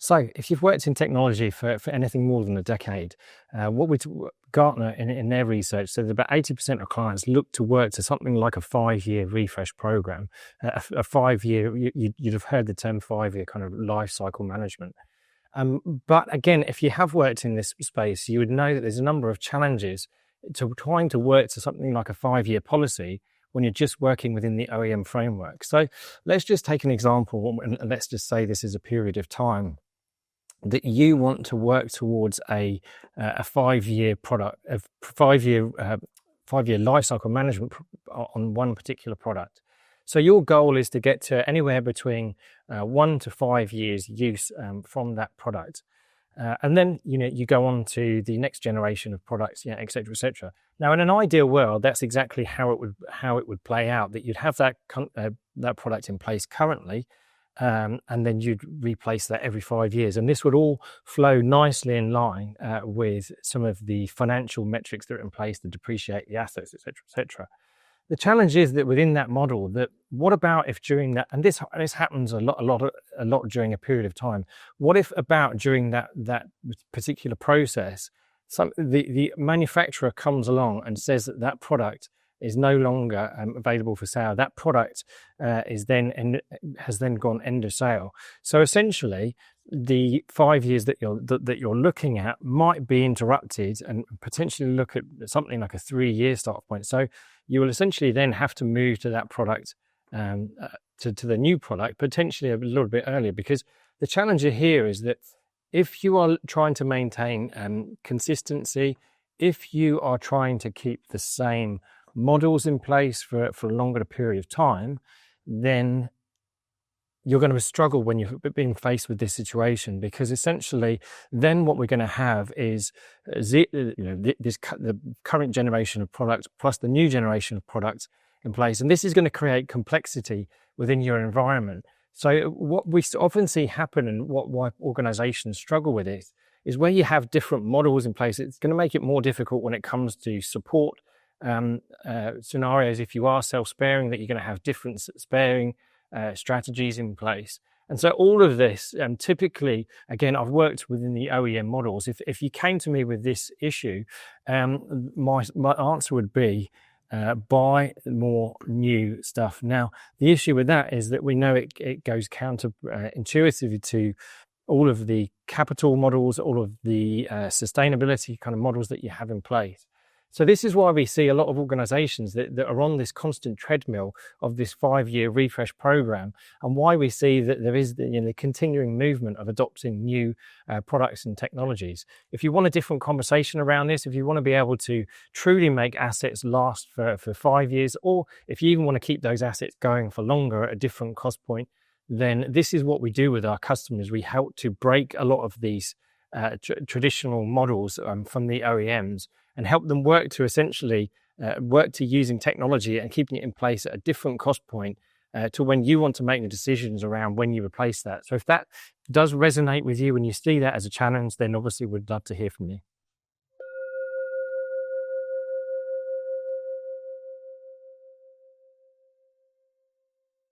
So, if you've worked in technology for anything more than a decade, Gartner in their research said that about 80% of clients look to work to something like a 5-year refresh program. A 5-year, you'd have heard the term 5-year kind of life cycle management. But again, if you have worked in this space, you would know that there's a number of challenges to trying to work to something like a 5-year policy when you're just working within the OEM framework. So let's just take an example, and let's just say this is a period of time that you want to work towards a 5-year product, a 5-year lifecycle management on one particular product. So your goal is to get to anywhere between 1 to 5 years use from that product. And then, you go on to the next generation of products, et cetera, et cetera. Now, in an ideal world, that's exactly how it would play out, that you'd have that product in place currently, and then you'd replace that every 5 years. And this would all flow nicely in line with some of the financial metrics that are in place to depreciate the assets, et cetera, et cetera. The challenge is that within that model, that what about if during that, and this happens a lot during a period of time. What if about during that particular process, the manufacturer comes along and says that product is no longer available for sale. That product has then gone end of sale. So essentially, the 5 years that you're looking at might be interrupted and potentially look at something like a 3-year start point. So you will essentially then have to move to that product, to the new product, potentially a little bit earlier, because the challenge here is that if you are trying to maintain consistency, if you are trying to keep the same models in place for a longer period of time, then you're going to struggle when you've been faced with this situation, because essentially then what we're going to have is the current generation of products plus the new generation of products in place, and this is going to create complexity within your environment. So what we often see happen, and why organizations struggle with it, is where you have different models in place, it's going to make it more difficult when it comes to support scenarios. If you are self-sparing, that you're going to have different sparing strategies in place. And so all of this, typically, again, I've worked within the OEM models. If you came to me with this issue, my answer would be buy more new stuff. Now, the issue with that is that we know it goes counter intuitive to all of the capital models, all of the sustainability kind of models that you have in place. So this is why we see a lot of organizations that are on this constant treadmill of this 5-year refresh program, and why we see that there is the continuing movement of adopting new products and technologies. If you want a different conversation around this, if you want to be able to truly make assets last for 5 years, or if you even want to keep those assets going for longer at a different cost point, then this is what we do with our customers. We help to break a lot of these traditional models from the OEMs and help them work to essentially work to using technology and keeping it in place at a different cost point to when you want to make the decisions around when you replace that. So if that does resonate with you and you see that as a challenge, then obviously we'd love to hear from you.